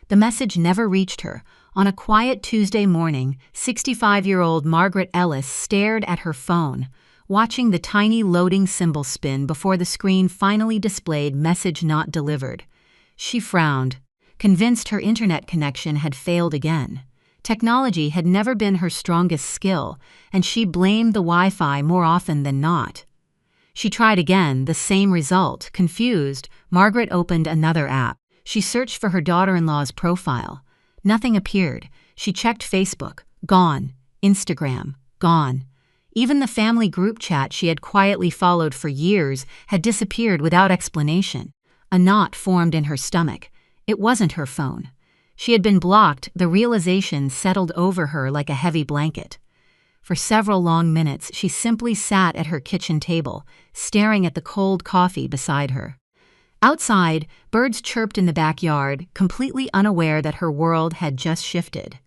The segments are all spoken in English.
The message never reached her. On a quiet Tuesday morning, 65-year-old Margaret Ellis stared at her phone, watching the tiny loading symbol spin before the screen finally displayed "Message not delivered." She frowned, convinced her internet connection had failed again. Technology had never been her strongest skill, and she blamed the Wi-Fi more often than not. She tried again, the same result. Confused, Margaret opened another app. She searched for her daughter-in-law's profile. Nothing appeared. She checked Facebook. Gone. Instagram. Gone. Even the family group chat she had quietly followed for years had disappeared without explanation. A knot formed in her stomach. It wasn't her phone. She had been blocked. The realization settled over her like a heavy blanket. For several long minutes, she simply sat at her kitchen table, staring at the cold coffee beside her. Outside, birds chirped in the backyard, completely unaware that her world had just shifted.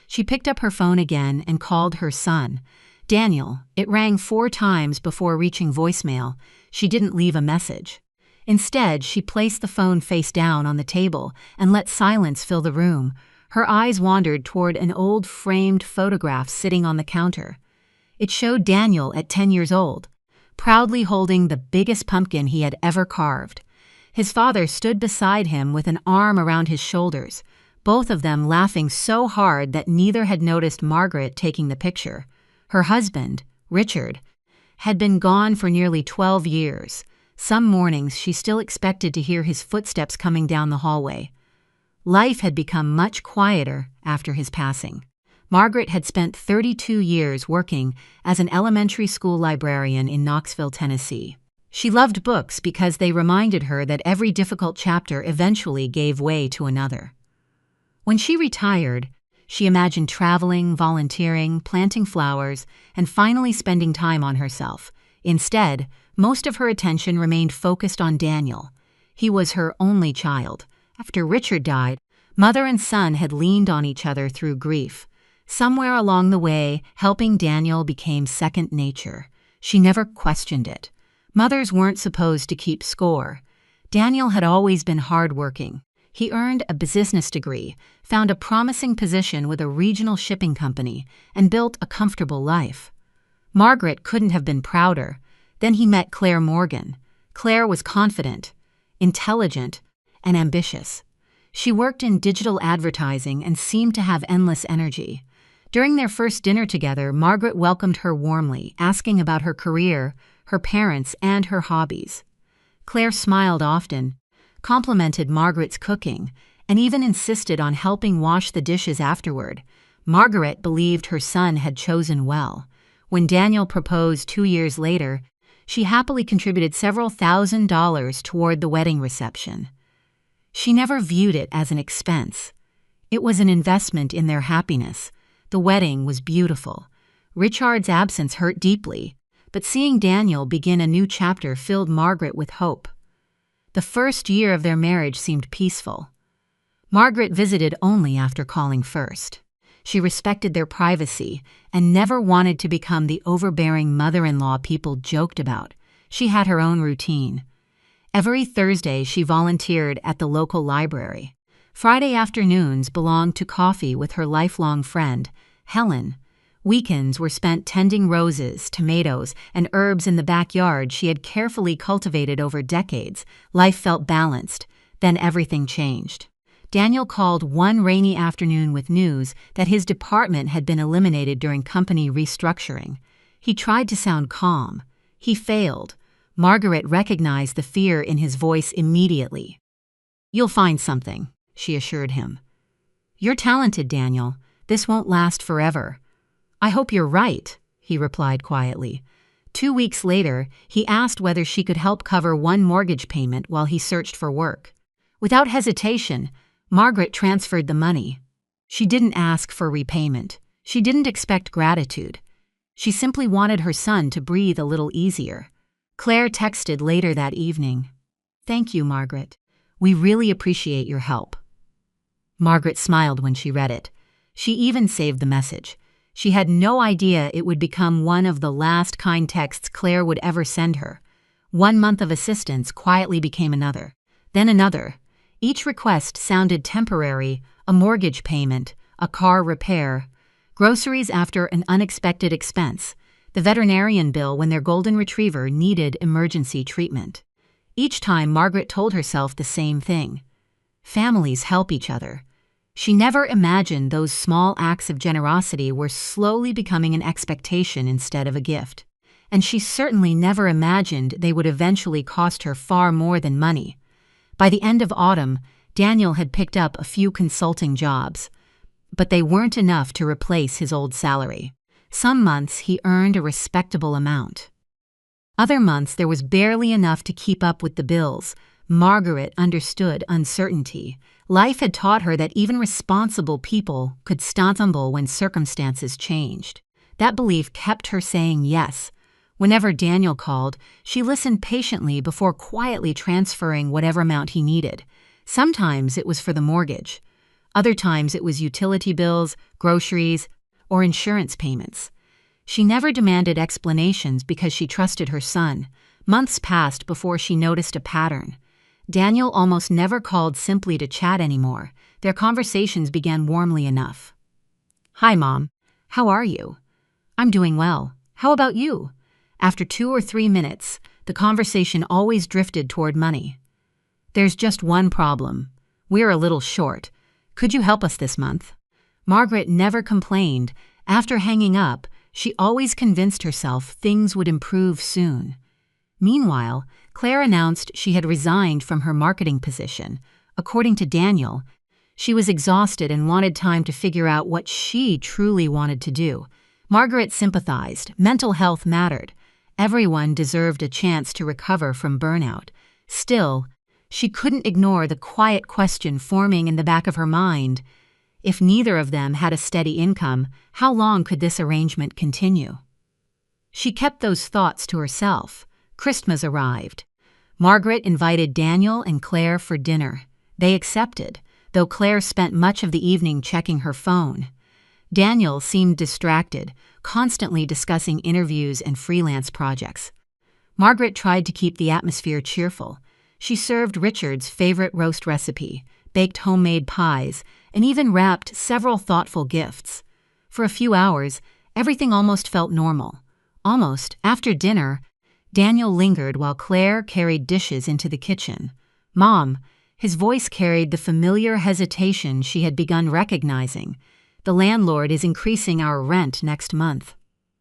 She picked up her phone again and called her son, Daniel. It rang 4 times before reaching voicemail. She didn't leave a message. Instead, she placed the phone face down on the table and let silence fill the room. Her eyes wandered toward an old framed photograph sitting on the counter. It showed Daniel at 10 years old, proudly holding the biggest pumpkin he had ever carved. His father stood beside him with an arm around his shoulders, both of them laughing so hard that neither had noticed Margaret taking the picture. Her husband, Richard, had been gone for nearly 12 years. Some mornings she still expected to hear his footsteps coming down the hallway. Life had become much quieter after his passing. Margaret had spent 32 years working as an elementary school librarian in Knoxville, Tennessee. She loved books because they reminded her that every difficult chapter eventually gave way to another. When she retired, she imagined traveling, volunteering, planting flowers, and finally spending time on herself. Instead, most of her attention remained focused on Daniel. He was her only child. After Richard died, mother and son had leaned on each other through grief. Somewhere along the way, helping Daniel became second nature. She never questioned it. Mothers weren't supposed to keep score. Daniel had always been hardworking. He earned a business degree, found a promising position with a regional shipping company, and built a comfortable life. Margaret couldn't have been prouder. Then he met Claire Morgan. Claire was confident, intelligent, and ambitious. She worked in digital advertising and seemed to have endless energy. During their first dinner together, Margaret welcomed her warmly, asking about her career, her parents, and her hobbies. Claire smiled often, complimented Margaret's cooking, and even insisted on helping wash the dishes afterward. Margaret believed her son had chosen well. When Daniel proposed 2 years later, she happily contributed several $1,000s toward the wedding reception. She never viewed it as an expense. It was an investment in their happiness. The wedding was beautiful. Richard's absence hurt deeply, but seeing Daniel begin a new chapter filled Margaret with hope. The first year of their marriage seemed peaceful. Margaret visited only after calling first. She respected their privacy and never wanted to become the overbearing mother-in-law people joked about. She had her own routine. Every Thursday, she volunteered at the local library. Friday afternoons belonged to coffee with her lifelong friend, Helen. Weekends were spent tending roses, tomatoes, and herbs in the backyard she had carefully cultivated over decades. Life felt balanced. Then everything changed. Daniel called one rainy afternoon with news that his department had been eliminated during company restructuring. He tried to sound calm. He failed. Margaret recognized the fear in his voice immediately. "You'll find something," she assured him. "You're talented, Daniel. This won't last forever." "I hope you're right," he replied quietly. 2 weeks later, he asked whether she could help cover one mortgage payment while he searched for work. Without hesitation, Margaret transferred the money. She didn't ask for repayment. She didn't expect gratitude. She simply wanted her son to breathe a little easier. Claire texted later that evening, "Thank you, Margaret. We really appreciate your help." Margaret smiled when she read it. She even saved the message. She had no idea it would become one of the last kind texts Claire would ever send her. 1 month of assistance quietly became another, then another. Each request sounded temporary: a mortgage payment, a car repair, groceries after an unexpected expense, the veterinarian bill when their golden retriever needed emergency treatment. Each time, Margaret told herself the same thing: families help each other. She never imagined those small acts of generosity were slowly becoming an expectation instead of a gift. And she certainly never imagined they would eventually cost her far more than money. By the end of autumn, Daniel had picked up a few consulting jobs, but they weren't enough to replace his old salary. Some months he earned a respectable amount. Other months there was barely enough to keep up with the bills. Margaret understood uncertainty. Life had taught her that even responsible people could stumble when circumstances changed. That belief kept her saying yes. Whenever Daniel called, she listened patiently before quietly transferring whatever amount he needed. Sometimes it was for the mortgage. Other times it was utility bills, groceries, or insurance payments. She never demanded explanations because she trusted her son. Months passed before she noticed a pattern. Daniel almost never called simply to chat anymore. Their conversations began warmly enough. "Hi, Mom. How are you?" "I'm doing well. How about you?" After 2 or 3 minutes, the conversation always drifted toward money. "There's just one problem. We're a little short. Could you help us this month?" Margaret never complained. After hanging up, she always convinced herself things would improve soon. Meanwhile, Claire announced she had resigned from her marketing position. According to Daniel, she was exhausted and wanted time to figure out what she truly wanted to do. Margaret sympathized. Mental health mattered. Everyone deserved a chance to recover from burnout. Still, she couldn't ignore the quiet question forming in the back of her mind. If neither of them had a steady income, how long could this arrangement continue? She kept those thoughts to herself. Christmas arrived. Margaret invited Daniel and Claire for dinner. They accepted, though Claire spent much of the evening checking her phone. Daniel seemed distracted, constantly discussing interviews and freelance projects. Margaret tried to keep the atmosphere cheerful. She served Richard's favorite roast recipe, baked homemade pies, and even wrapped several thoughtful gifts. For a few hours, everything almost felt normal. Almost. After dinner, Daniel lingered while Claire carried dishes into the kitchen. "Mom," his voice carried the familiar hesitation she had begun recognizing. "The landlord is increasing our rent next month."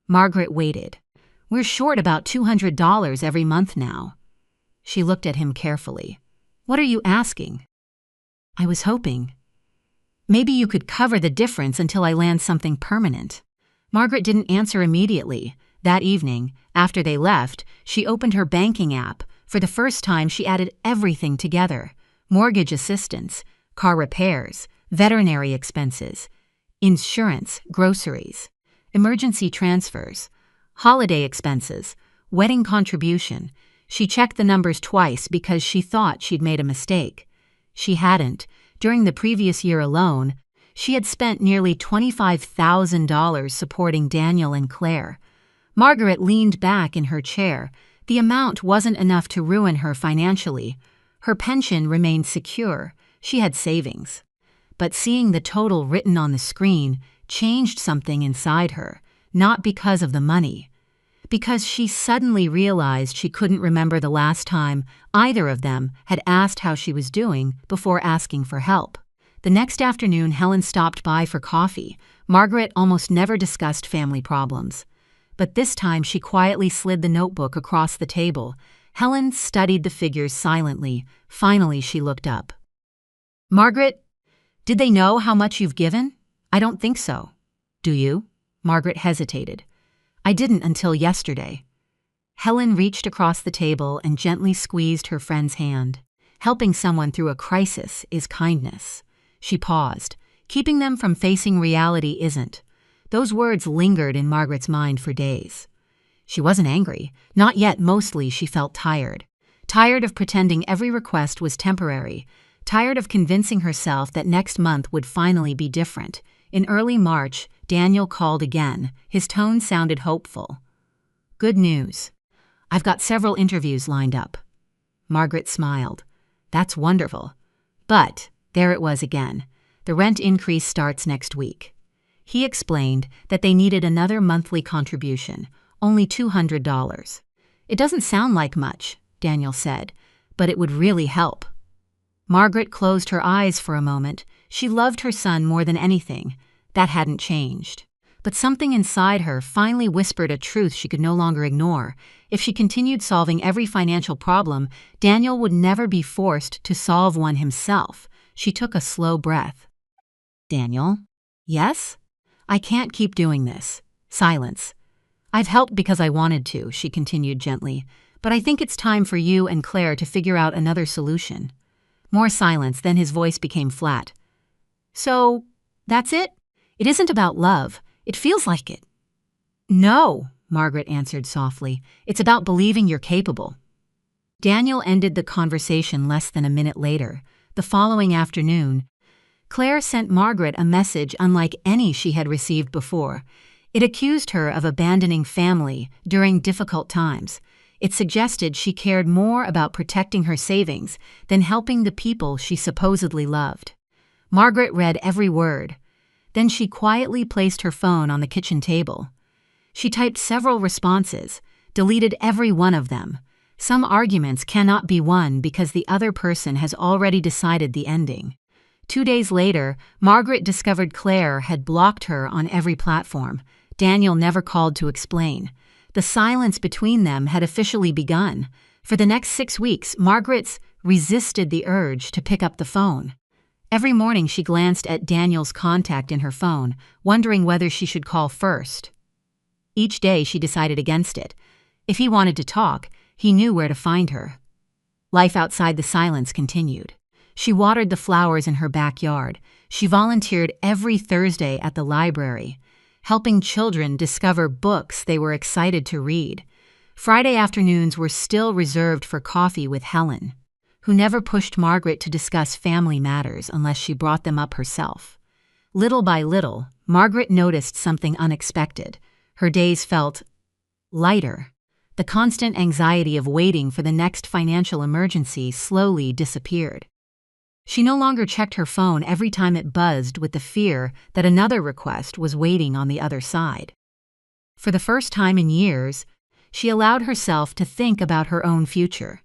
Margaret waited. "We're short about $200 every month now." She looked at him carefully. "What are you asking?" "I was hoping. Maybe you could cover the difference until I land something permanent." Margaret didn't answer immediately. That evening, after they left, she opened her banking app. For the first time, she added everything together: mortgage assistance, car repairs, veterinary expenses, insurance, groceries, emergency transfers, holiday expenses, wedding contribution. She checked the numbers twice because she thought she'd made a mistake. She hadn't. During the previous year alone, she had spent nearly $25,000 supporting Daniel and Claire. Margaret leaned back in her chair. The amount wasn't enough to ruin her financially. Her pension remained secure. She had savings. But seeing the total written on the screen changed something inside her, not because of the money. Because she suddenly realized she couldn't remember the last time either of them had asked how she was doing before asking for help. The next afternoon, Helen stopped by for coffee. Margaret almost never discussed family problems. But this time she quietly slid the notebook across the table. Helen studied the figures silently. Finally, she looked up. "Margaret, did they know how much you've given?" "I don't think so." "Do you?" Margaret hesitated. "I didn't until yesterday." Helen reached across the table and gently squeezed her friend's hand. Helping someone through a crisis is kindness. She paused. Keeping them from facing reality isn't. Those words lingered in Margaret's mind for days. She wasn't angry. Not yet. Mostly she felt tired. Tired of pretending every request was temporary. Tired of convincing herself that next month would finally be different. In early March, Daniel called again. His tone sounded hopeful. "Good news. I've got several interviews lined up." Margaret smiled. "That's wonderful. But there it was again. The rent increase starts next week. He explained that they needed another monthly contribution, only $200. It doesn't sound like much, Daniel said, but it would really help. Margaret closed her eyes for a moment. She loved her son more than anything. That hadn't changed. But something inside her finally whispered a truth she could no longer ignore. If she continued solving every financial problem, Daniel would never be forced to solve one himself. She took a slow breath. Daniel? Yes? I can't keep doing this. Silence. I've helped because I wanted to, she continued gently, but I think it's time for you and Claire to figure out another solution. More silence, then his voice became flat. So, that's it? It isn't about love. It feels like it. No, Margaret answered softly. It's about believing you're capable. Daniel ended the conversation less than a minute later. The following afternoon, Claire sent Margaret a message unlike any she had received before. It accused her of abandoning family during difficult times. It suggested she cared more about protecting her savings than helping the people she supposedly loved. Margaret read every word. Then she quietly placed her phone on the kitchen table. She typed several responses, deleted every one of them. Some arguments cannot be won because the other person has already decided the ending. 2 days later, Margaret discovered Claire had blocked her on every platform. Daniel never called to explain. The silence between them had officially begun. For the next 6 weeks, Margaret resisted the urge to pick up the phone. Every morning she glanced at Daniel's contact in her phone, wondering whether she should call first. Each day she decided against it. If he wanted to talk, he knew where to find her. Life outside the silence continued. She watered the flowers in her backyard. She volunteered every Thursday at the library, helping children discover books they were excited to read. Friday afternoons were still reserved for coffee with Helen, who never pushed Margaret to discuss family matters unless she brought them up herself. Little by little, Margaret noticed something unexpected. Her days felt lighter. The constant anxiety of waiting for the next financial emergency slowly disappeared. She no longer checked her phone every time it buzzed with the fear that another request was waiting on the other side. For the first time in years, she allowed herself to think about her own future.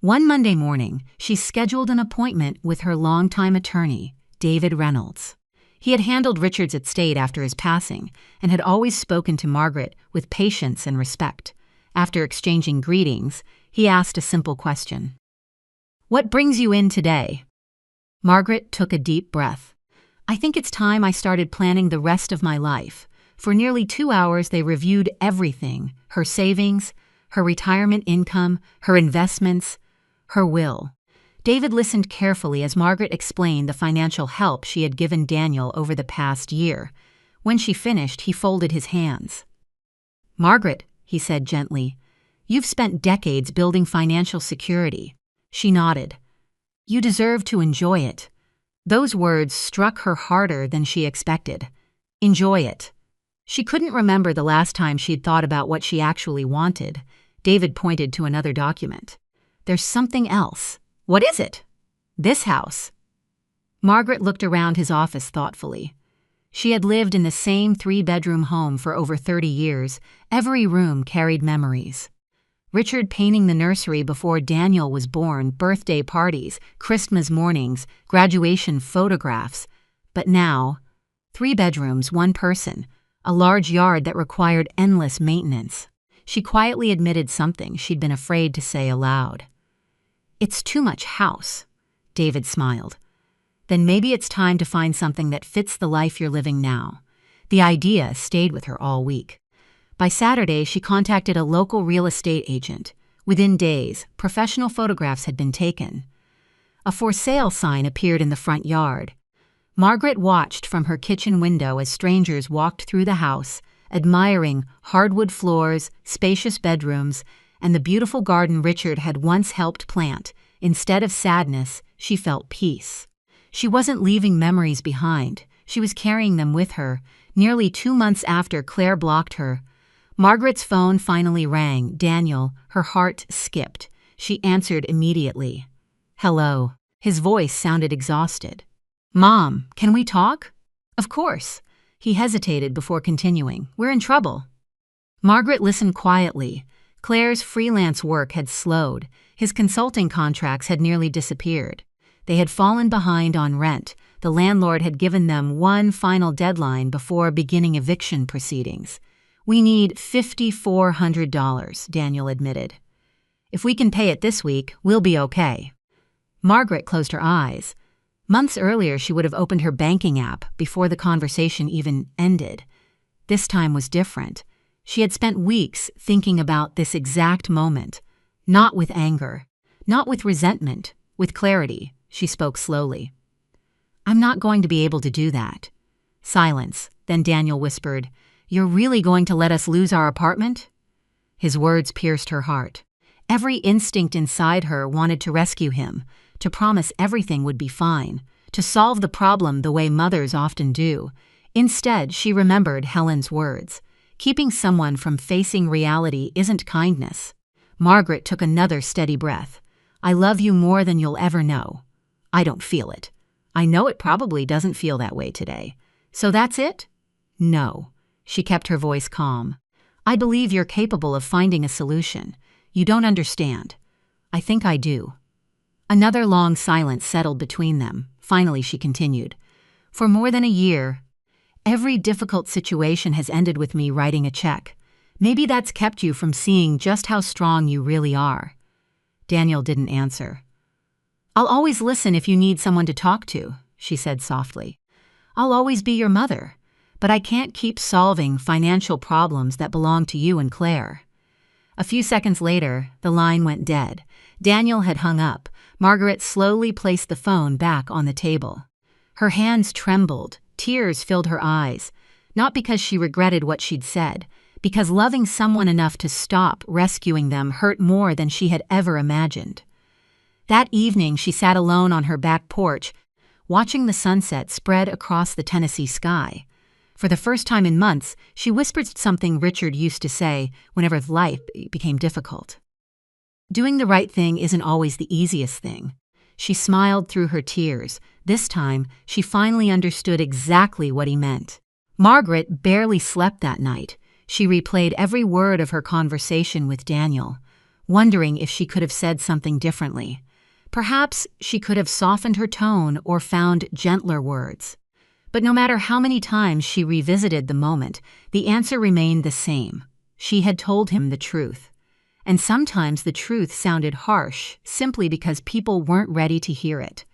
One Monday morning, she scheduled an appointment with her longtime attorney, David Reynolds. He had handled Richard's estate after his passing and had always spoken to Margaret with patience and respect. After exchanging greetings, he asked a simple question. "What brings you in today?" Margaret took a deep breath. "I think it's time I started planning the rest of my life." For nearly 2 hours, they reviewed everything: her savings, her retirement income, her investments, her will. David listened carefully as Margaret explained the financial help she had given Daniel over the past year. When she finished, he folded his hands. "Margaret," he said gently, "you've spent decades building financial security." She nodded. "You deserve to enjoy it." Those words struck her harder than she expected. Enjoy it. She couldn't remember the last time she'd thought about what she actually wanted. David pointed to another document. "There's something else." "What is it?" "This house." Margaret looked around his office thoughtfully. She had lived in the same 3-bedroom home for over 30 years. Every room carried memories. Richard painting the nursery before Daniel was born, birthday parties, Christmas mornings, graduation photographs. But now, 3 bedrooms, 1 person, a large yard that required endless maintenance. She quietly admitted something she'd been afraid to say aloud. "It's too much house." David smiled. "Then maybe it's time to find something that fits the life you're living now." The idea stayed with her all week. By Saturday, she contacted a local real estate agent. Within days, professional photographs had been taken. A for sale sign appeared in the front yard. Margaret watched from her kitchen window as strangers walked through the house, admiring hardwood floors, spacious bedrooms, and the beautiful garden Richard had once helped plant. Instead of sadness, she felt peace. She wasn't leaving memories behind. She was carrying them with her. Nearly 2 months after Claire blocked her, Margaret's phone finally rang. Daniel, her heart skipped. She answered immediately. "Hello." His voice sounded exhausted. "Mom, can we talk?" "Of course." He hesitated before continuing. "We're in trouble." Margaret listened quietly. Claire's freelance work had slowed. His consulting contracts had nearly disappeared. They had fallen behind on rent. The landlord had given them one final deadline before beginning eviction proceedings. "We need $5,400, Daniel admitted. "If we can pay it this week, we'll be okay." Margaret closed her eyes. Months earlier, she would have opened her banking app before the conversation even ended. This time was different. She had spent weeks thinking about this exact moment. Not with anger, not with resentment, with clarity. She spoke slowly. "I'm not going to be able to do that." Silence. Then Daniel whispered, "You're really going to let us lose our apartment?" His words pierced her heart. Every instinct inside her wanted to rescue him, to promise everything would be fine, to solve the problem the way mothers often do. Instead, she remembered Helen's words. Keeping someone from facing reality isn't kindness. Margaret took another steady breath. "I love you more than you'll ever know." "I don't feel it." "I know it probably doesn't feel that way today." "So that's it?" "No." She kept her voice calm. "I believe you're capable of finding a solution. You don't understand." "I think I do." Another long silence settled between them. Finally, she continued. "For more than a year, every difficult situation has ended with me writing a check. Maybe that's kept you from seeing just how strong you really are." Daniel didn't answer. "I'll always listen if you need someone to talk to," she said softly. "I'll always be your mother, but I can't keep solving financial problems that belong to you and Claire." A few seconds later, the line went dead. Daniel had hung up. Margaret slowly placed the phone back on the table. Her hands trembled, tears filled her eyes, not because she regretted what she'd said, because loving someone enough to stop rescuing them hurt more than she had ever imagined. That evening, she sat alone on her back porch, watching the sunset spread across the Tennessee sky. For the first time in months, she whispered something Richard used to say whenever life became difficult. "Doing the right thing isn't always the easiest thing." She smiled through her tears. This time, she finally understood exactly what he meant. Margaret barely slept that night. She replayed every word of her conversation with Daniel, wondering if she could have said something differently. Perhaps she could have softened her tone or found gentler words. But no matter how many times she revisited the moment, the answer remained the same. She had told him the truth. And sometimes the truth sounded harsh simply because people weren't ready to hear it.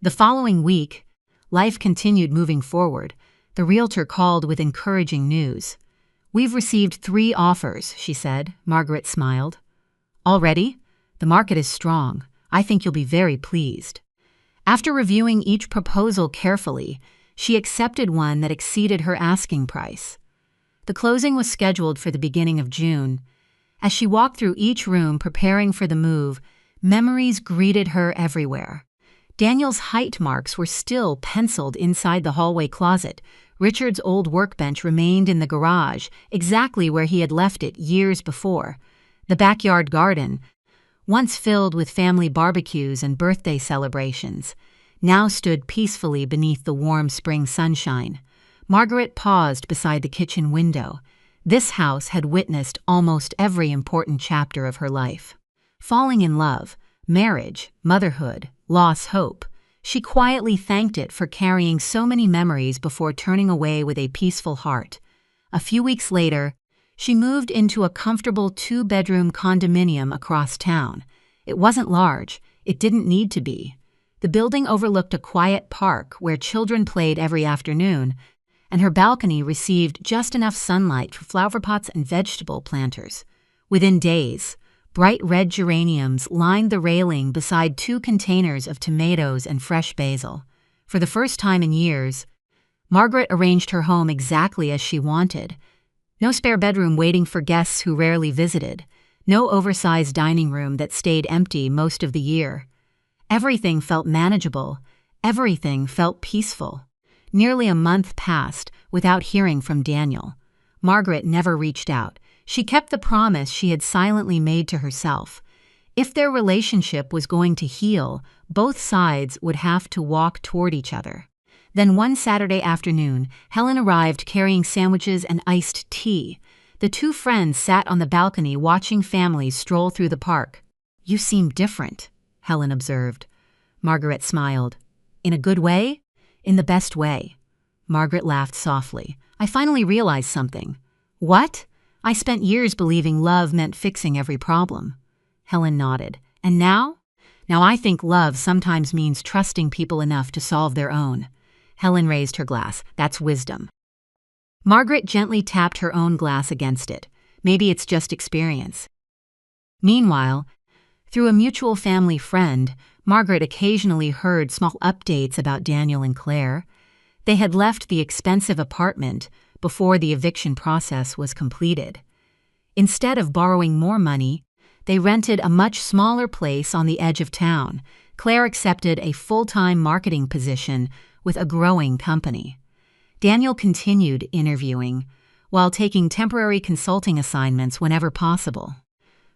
The following week, life continued moving forward. The realtor called with encouraging news. "We've received 3 offers," she said. Margaret smiled. "Already? The market is strong. I think you'll be very pleased." After reviewing each proposal carefully, she accepted one that exceeded her asking price. The closing was scheduled for the beginning of June. As she walked through each room preparing for the move, memories greeted her everywhere. Daniel's height marks were still penciled inside the hallway closet. Richard's old workbench remained in the garage, exactly where he had left it years before. The backyard garden, once filled with family barbecues and birthday celebrations, now stood peacefully beneath the warm spring sunshine. Margaret paused beside the kitchen window. This house had witnessed almost every important chapter of her life. Falling in love, marriage, motherhood, loss, hope. She quietly thanked it for carrying so many memories before turning away with a peaceful heart. A few weeks later, she moved into a comfortable 2-bedroom condominium across town. It wasn't large. It didn't need to be. The building overlooked a quiet park where children played every afternoon, and her balcony received just enough sunlight for flower pots and vegetable planters. Within days, bright red geraniums lined the railing beside 2 containers of tomatoes and fresh basil. For the first time in years, Margaret arranged her home exactly as she wanted. No spare bedroom waiting for guests who rarely visited. No oversized dining room that stayed empty most of the year. Everything felt manageable. Everything felt peaceful. Nearly a month passed without hearing from Daniel. Margaret never reached out. She kept the promise she had silently made to herself. If their relationship was going to heal, both sides would have to walk toward each other. Then one Saturday afternoon, Helen arrived carrying sandwiches and iced tea. The two friends sat on the balcony watching families stroll through the park. "You seem different," Helen observed. Margaret smiled. "In a good way?" "In the best way." Margaret laughed softly. "I finally realized something." "What?" "I spent years believing love meant fixing every problem." Helen nodded. "And now?" "Now I think love sometimes means trusting people enough to solve their own." Helen raised her glass. "That's wisdom." Margaret gently tapped her own glass against it. "Maybe it's just experience." Meanwhile, through a mutual family friend, Margaret occasionally heard small updates about Daniel and Claire. They had left the expensive apartment before the eviction process was completed. Instead of borrowing more money, they rented a much smaller place on the edge of town. Claire accepted a full-time marketing position with a growing company. Daniel continued interviewing, while taking temporary consulting assignments whenever possible.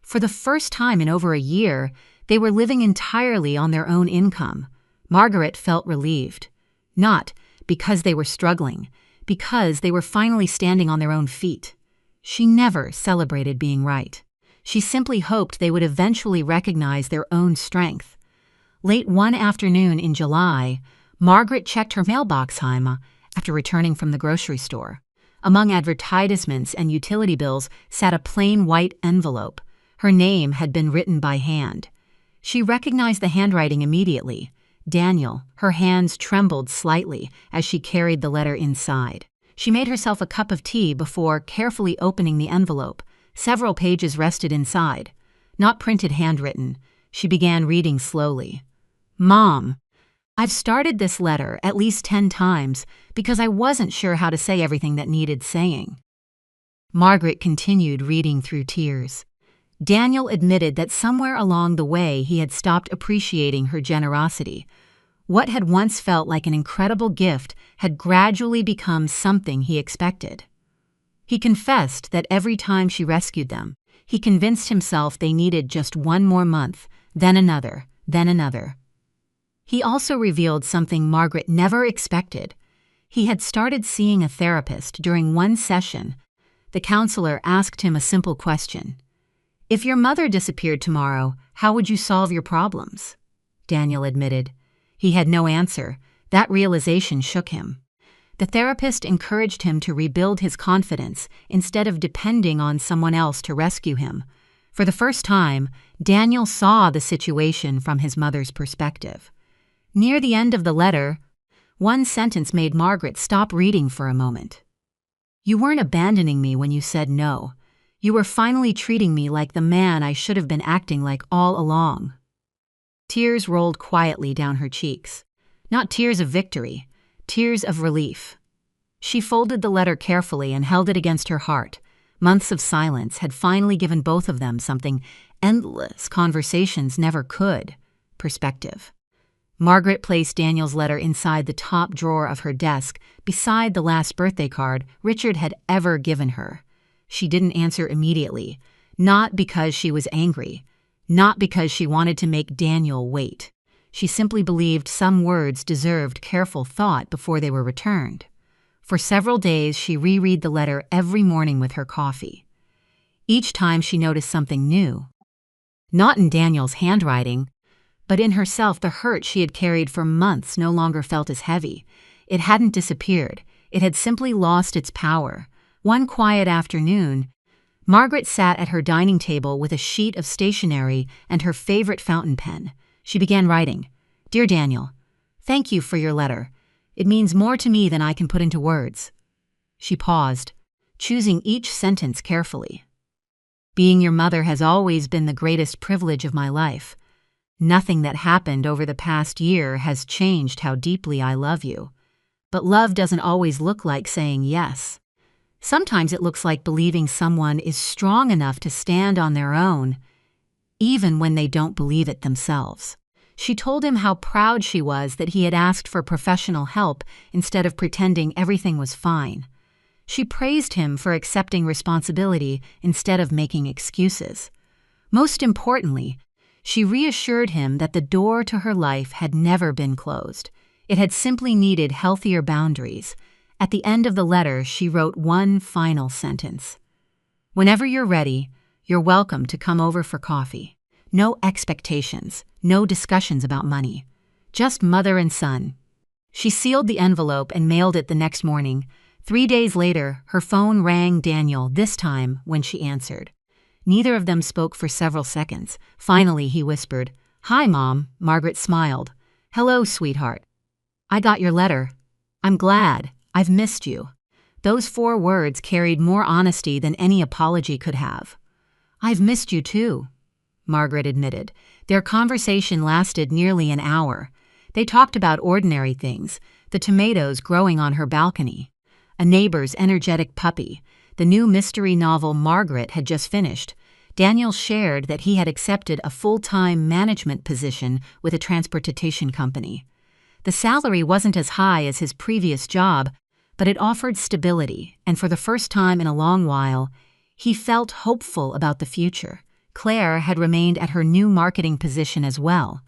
For the first time in over a year, they were living entirely on their own income. Margaret felt relieved. Not because they were struggling, because they were finally standing on their own feet. She never celebrated being right. She simply hoped they would eventually recognize their own strength. Late one afternoon in July, Margaret checked her mailbox after returning from the grocery store. Among advertisements and utility bills sat a plain white envelope. Her name had been written by hand. She recognized the handwriting immediately. Daniel. Her hands trembled slightly as she carried the letter inside. She made herself a cup of tea before carefully opening the envelope. Several pages rested inside. Not printed handwritten. She began reading slowly. "Mom, I've started this letter at least 10 times because I wasn't sure how to say everything that needed saying." Margaret continued reading through tears. Daniel admitted that somewhere along the way he had stopped appreciating her generosity. What had once felt like an incredible gift had gradually become something he expected. He confessed that every time she rescued them, he convinced himself they needed just one more month, then another, then another. He also revealed something Margaret never expected. He had started seeing a therapist. During one session, the counselor asked him a simple question. "If your mother disappeared tomorrow, how would you solve your problems?" Daniel admitted. He had no answer. That realization shook him. The therapist encouraged him to rebuild his confidence instead of depending on someone else to rescue him. For the first time, Daniel saw the situation from his mother's perspective. Near the end of the letter, one sentence made Margaret stop reading for a moment. "You weren't abandoning me when you said no. You were finally treating me like the man I should have been acting like all along." Tears rolled quietly down her cheeks. Not tears of victory, tears of relief. She folded the letter carefully and held it against her heart. Months of silence had finally given both of them something endless conversations never could: perspective. Margaret placed Daniel's letter inside the top drawer of her desk, beside the last birthday card Richard had ever given her. She didn't answer immediately, not because she was angry, not because she wanted to make Daniel wait. She simply believed some words deserved careful thought before they were returned. For several days, she reread the letter every morning with her coffee. Each time she noticed something new. Not in Daniel's handwriting, but in herself. The hurt she had carried for months no longer felt as heavy. It hadn't disappeared. It had simply lost its power. One quiet afternoon, Margaret sat at her dining table with a sheet of stationery and her favorite fountain pen. She began writing. "Dear Daniel, thank you for your letter. It means more to me than I can put into words." She paused, choosing each sentence carefully. "Being your mother has always been the greatest privilege of my life. Nothing that happened over the past year has changed how deeply I love you. But love doesn't always look like saying yes. Sometimes it looks like believing someone is strong enough to stand on their own, even when they don't believe it themselves." She told him how proud she was that he had asked for professional help instead of pretending everything was fine. She praised him for accepting responsibility instead of making excuses. Most importantly, She reassured him that the door to her life had never been closed. It had simply needed healthier boundaries. At the end of the letter, she wrote one final sentence. "Whenever you're ready, you're welcome to come over for coffee. No expectations, no discussions about money. Just mother and son." She sealed the envelope and mailed it the next morning. 3 days later, her phone rang Daniel, this time when she answered. Neither of them spoke for several seconds. Finally, he whispered, "Hi, Mom." Margaret smiled. "Hello, sweetheart. I got your letter. I'm glad. I've missed you." Those 4 words carried more honesty than any apology could have. "I've missed you too," Margaret admitted. Their conversation lasted nearly an hour. They talked about ordinary things, the tomatoes growing on her balcony, a neighbor's energetic puppy, the new mystery novel Margaret had just finished. Daniel shared that he had accepted a full-time management position with a transportation company. The salary wasn't as high as his previous job, but it offered stability, and for the first time in a long while, he felt hopeful about the future. Claire had remained at her new marketing position as well.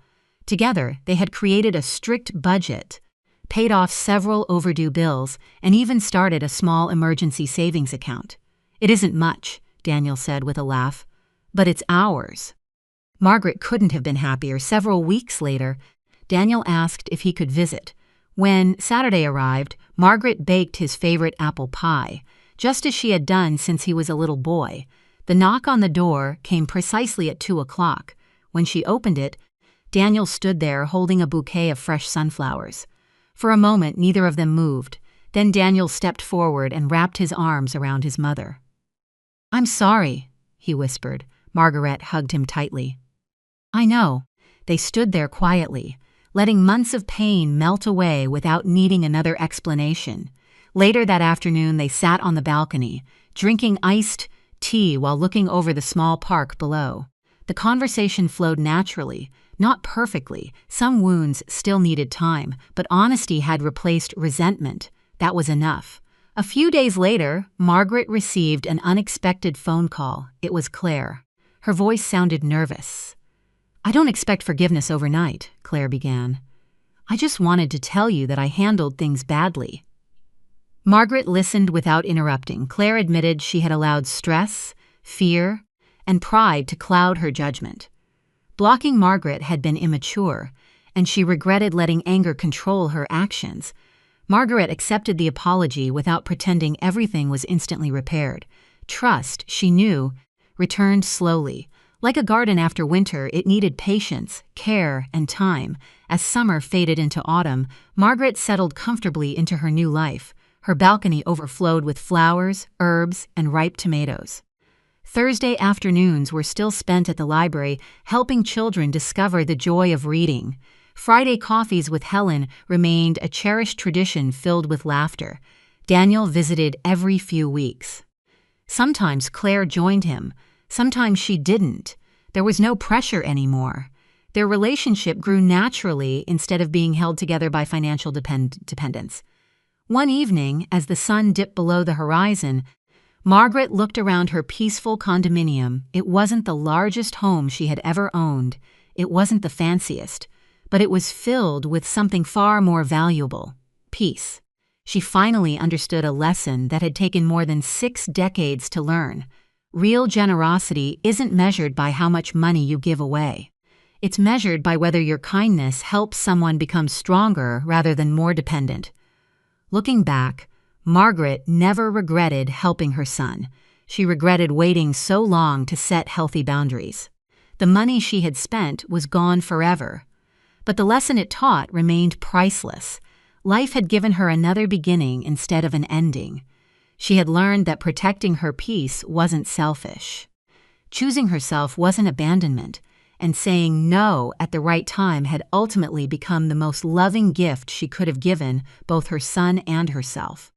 Together, they had created a strict budget, paid off several overdue bills, and even started a small emergency savings account. "It isn't much," Daniel said with a laugh, "but it's ours." Margaret couldn't have been happier. Several weeks later, Daniel asked if he could visit. When Saturday arrived, Margaret baked his favorite apple pie, just as she had done since he was a little boy. The knock on the door came precisely at 2 o'clock. When she opened it, Daniel stood there holding a bouquet of fresh sunflowers. For a moment, neither of them moved. Then Daniel stepped forward and wrapped his arms around his mother. "I'm sorry," he whispered. Margaret hugged him tightly. "I know." They stood there quietly, letting months of pain melt away without needing another explanation. Later that afternoon, they sat on the balcony, drinking iced tea while looking over the small park below. The conversation flowed naturally, not perfectly. Some wounds still needed time, but honesty had replaced resentment. That was enough. A few days later, Margaret received an unexpected phone call. It was Claire. Her voice sounded nervous. "I don't expect forgiveness overnight," Claire began. "I just wanted to tell you that I handled things badly." Margaret listened without interrupting. Claire admitted she had allowed stress, fear, and pride to cloud her judgment. Blocking Margaret had been immature, and she regretted letting anger control her actions. Margaret accepted the apology without pretending everything was instantly repaired. Trust, she knew, returned slowly. Like a garden after winter, it needed patience, care, and time. As summer faded into autumn, Margaret settled comfortably into her new life. Her balcony overflowed with flowers, herbs, and ripe tomatoes. Thursday afternoons were still spent at the library, helping children discover the joy of reading. Friday coffees with Helen remained a cherished tradition filled with laughter. Daniel visited every few weeks. Sometimes Claire joined him. Sometimes she didn't. There was no pressure anymore. Their relationship grew naturally instead of being held together by financial dependence. One evening, as the sun dipped below the horizon, Margaret looked around her peaceful condominium. It wasn't the largest home she had ever owned. It wasn't the fanciest. But it was filled with something far more valuable: peace. She finally understood a lesson that had taken more than 6 decades to learn. Real generosity isn't measured by how much money you give away. It's measured by whether your kindness helps someone become stronger rather than more dependent. Looking back, Margaret never regretted helping her son. She regretted waiting so long to set healthy boundaries. The money she had spent was gone forever. But the lesson it taught remained priceless. Life had given her another beginning instead of an ending. She had learned that protecting her peace wasn't selfish. Choosing herself wasn't abandonment, and saying no at the right time had ultimately become the most loving gift she could have given both her son and herself.